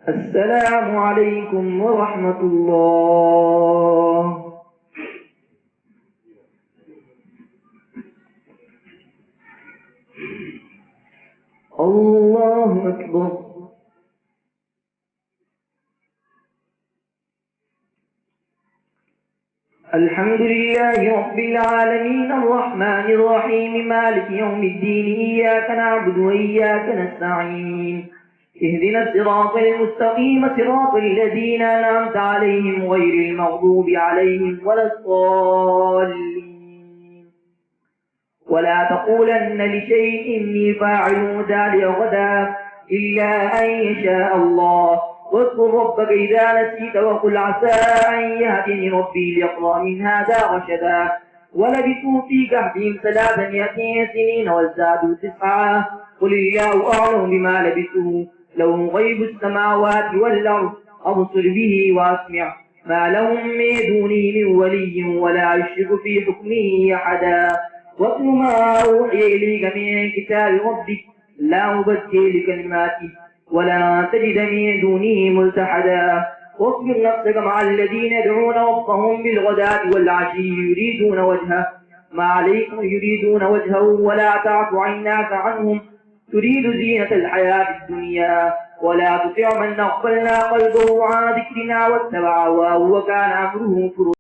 السلام عليكم ورحمة الله. الله أكبر. الحمد لله رب العالمين الرحمن الرحيم مالك يوم الدين إياك نعبد وإياك نستعين اهدنا الصراط المستقيم صراط الذين أنعمت عليهم غير المغضوب عليهم ولا الضالين. ولا تقولن لشيء إني فاعل ذلك غدا إلا أن يشاء الله واذكر ربك إذا نسيت وقل عسى أن يهدني ربي ليقرأ من هذا رشدا. ولبثوا في كهفهم 300 سنين وازدادوا 9 قل الله أعلم بما لبثوا له غيب السماوات والأرض أبصر به وأسمع ما لهم من دونه من ولي ولا يشرك في حكمه أحدا. واتل ما أوحي إليك من كتاب ربك لا مبدل لكلماته ولا تجد من دونه ملتحدا. واصبر نفسك مع الذين يدعون ربهم بالغداة والعشي يريدون وجهه ما عليكم يريدون وجهه ولا تعف عيناك عنهم تريد زينة الحياة الدنيا ولا تطع من أغفلنا قلبه عن ذكرنا واتبع هواه وكان أمره فرطا.